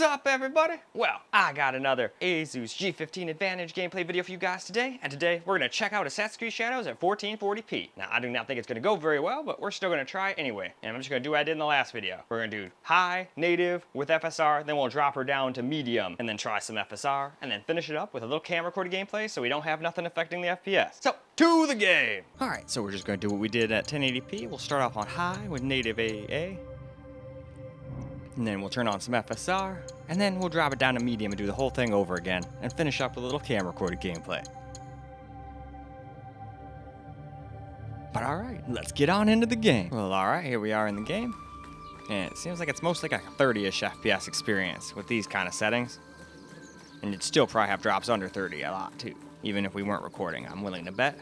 up, everybody? Well, I got another Asus G15 Advantage gameplay video for you guys today, and today we're going to check out Assassin's Shadows at 1440p. Now, I do not think it's going to go very well, but we're still going to try anyway, and I'm just going to do what I did in the last video. We're going to do high, native, with FSR, then we'll drop her down to medium, and then try some FSR, and then finish it up with a little camera recorded gameplay so we don't have nothing affecting the FPS. So, to the game! Alright, so we're just going to do what we did at 1080p. We'll start off on high with native AA. And then we'll turn on some FSR, and then we'll drop it down to medium and do the whole thing over again, and finish up with a little camera recorded gameplay. But alright, let's get on into the game. Well, alright, here we are in the game. And it seems like it's mostly like a 30-ish FPS experience with these kind of settings. And you'd still probably have drops under 30 a lot too, even if we weren't recording, I'm willing to bet.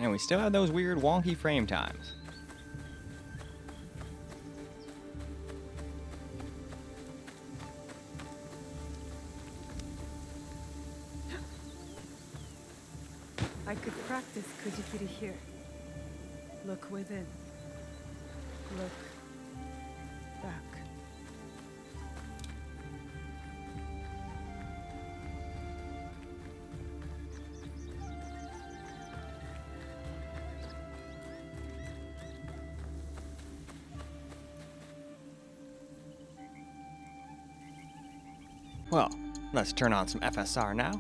And we still have those weird wonky frame times. I could practice Kujikiri here. Look within. Look back. Well, let's turn on some FSR now.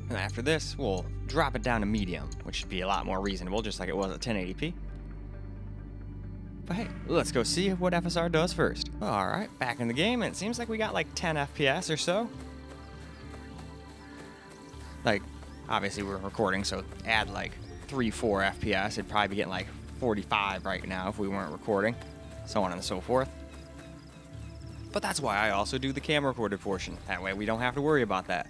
And after this, we'll drop it down to medium, which should be a lot more reasonable, just like it was at 1080p. But hey, let's go see what FSR does first. Alright, back in the game, and it seems like we got like 10 FPS or so. Like, obviously we're recording, so add like 3-4 FPS, it'd probably be getting like 45 right now if we weren't recording, so on and so forth. But that's why I also do the camera recorded portion. That way we don't have to worry about that.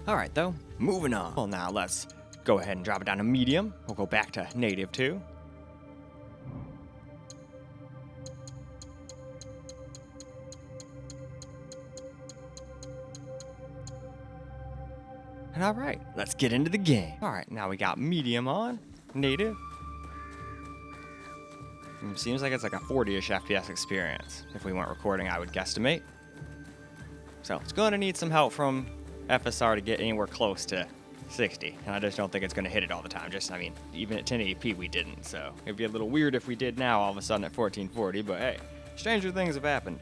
All right, though, moving on. Well, now let's go ahead and drop it down to medium. We'll go back to native too. And all right, let's get into the game. All right, now we got medium on, native. Seems like it's like a 40-ish FPS experience. If we weren't recording, I would guesstimate. So it's going to need some help from FSR to get anywhere close to 60. And I just don't think it's going to hit it all the time. I mean, even at 1080p we didn't. So it'd be a little weird if we did now all of a sudden at 1440. But hey, stranger things have happened.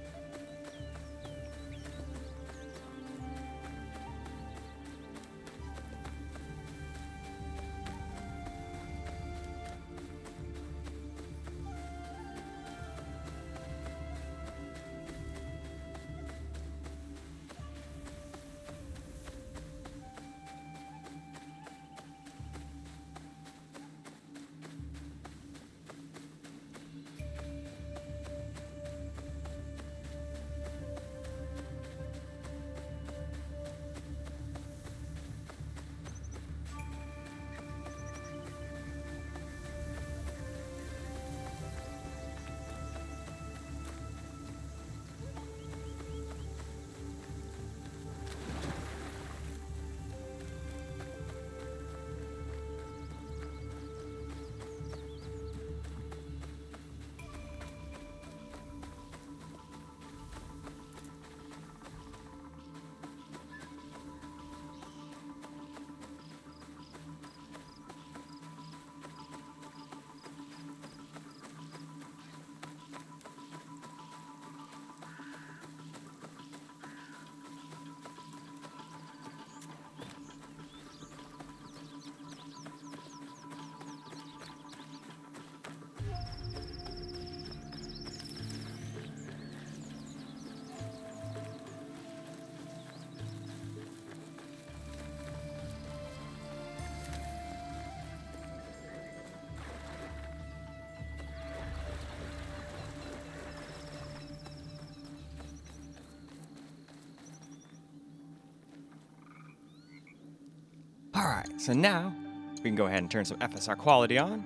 Alright, so now we can go ahead and turn some FSR quality on.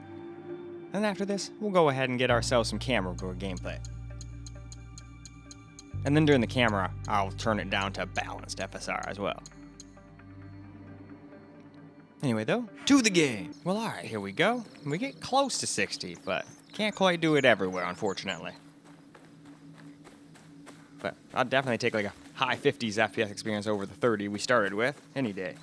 And after this, we'll go ahead and get ourselves some camera gameplay. And then during the camera, I'll turn it down to balanced FSR as well. Anyway though, to the game. Well, alright, here we go. We get close to 60, but can't quite do it everywhere, unfortunately. But I'll definitely take like a high 50s FPS experience over the 30 we started with any day.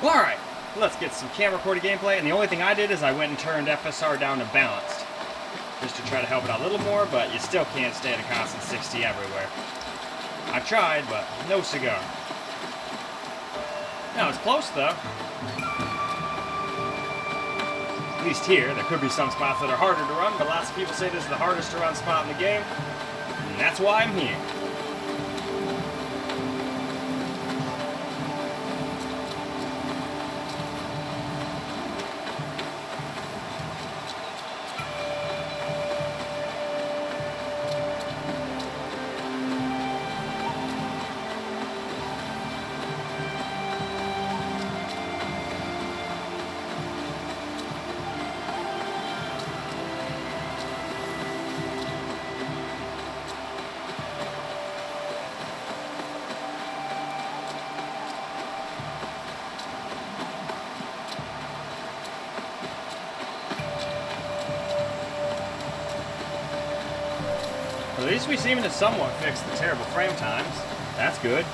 Alright, let's get some camera recorded gameplay. And the only thing I did is I went and turned FSR down to balanced, just to try to help it out a little more, but you still can't stay at a constant 60 everywhere. I tried, but no cigar. Now it's close though. At least here, there could be some spots that are harder to run, but lots of people say this is the hardest to run spot in the game, and that's why I'm here. At least we seem to somewhat fix the terrible frame times. That's good.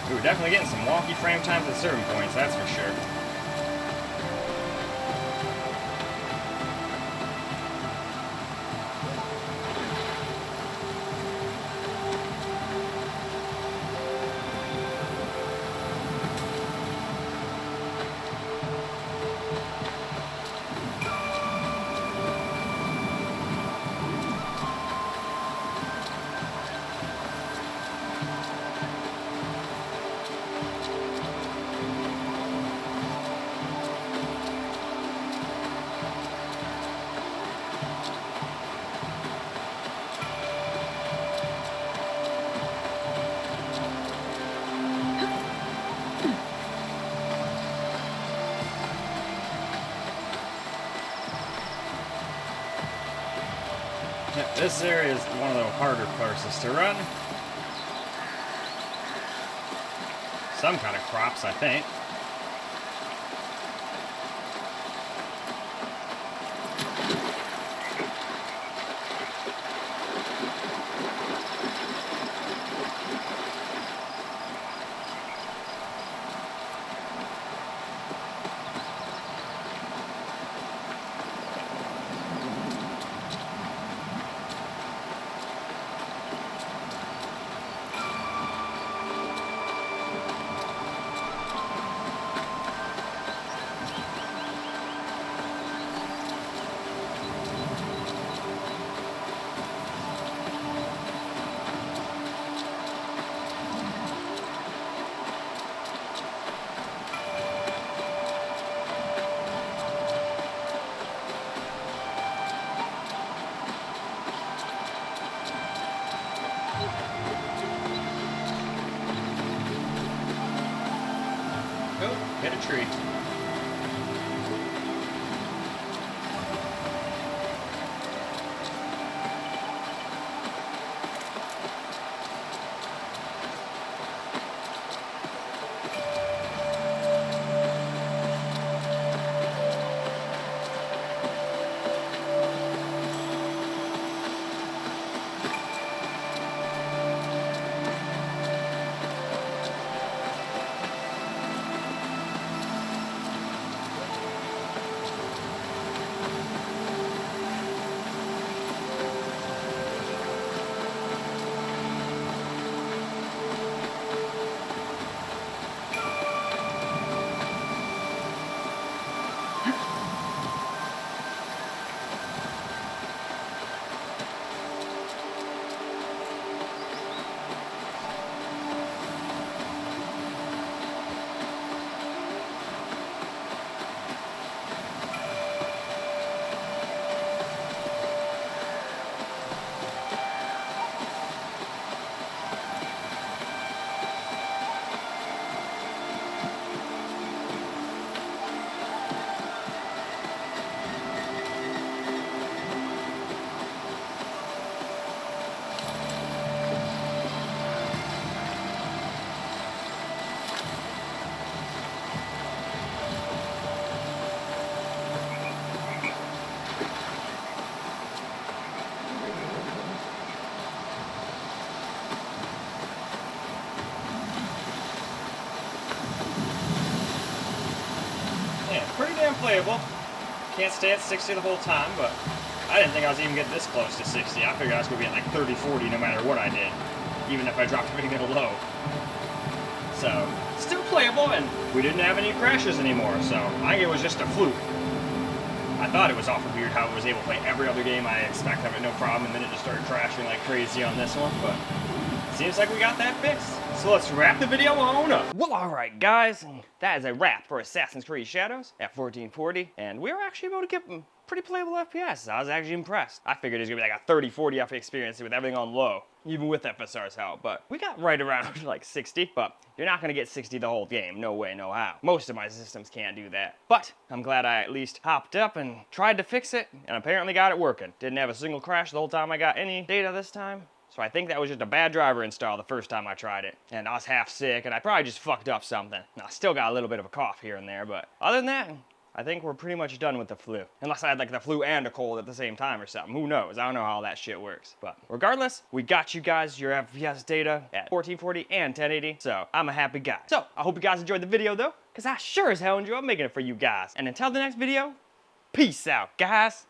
We were definitely getting some wonky frame times at certain points, that's for sure. This area is one of the harder courses to run. Some kind of crops, I think. Hit a tree. definitely playable. Can't stay at 60 the whole time, but I didn't think I was even getting this close to 60. I figured I was going to be at like 30, 40 no matter what I did, even if I dropped everything to low. So, still playable, and we didn't have any crashes anymore, so I think it was just a fluke. I thought it was awful weird how it was able to play every other game I expect to have it no problem, and then it just started crashing like crazy on this one, but seems like we got that fixed. So let's wrap the video on up. Well, alright guys, that is a wrap for Assassin's Creed Shadows at 1440, and we were actually able to get pretty playable FPS. I was actually impressed. I figured it was gonna be like a 30, 40 FPS experience with everything on low, even with FSR's help, but we got right around like 60, but you're not gonna get 60 the whole game. No way, no how. Most of my systems can't do that. But I'm glad I at least hopped up and tried to fix it, and apparently got it working. Didn't have a single crash the whole time I got any data this time. So I think that was just a bad driver install the first time I tried it. And I was half sick, and I probably just fucked up something. Now, I still got a little bit of a cough here and there, but other than that, I think we're pretty much done with the flu. Unless I had like the flu and a cold at the same time or something. Who knows? I don't know how that shit works. But regardless, we got you guys your FPS data at 1440 and 1080. So I'm a happy guy. So I hope you guys enjoyed the video though, because I sure as hell enjoyed making it for you guys. And until the next video, peace out, guys.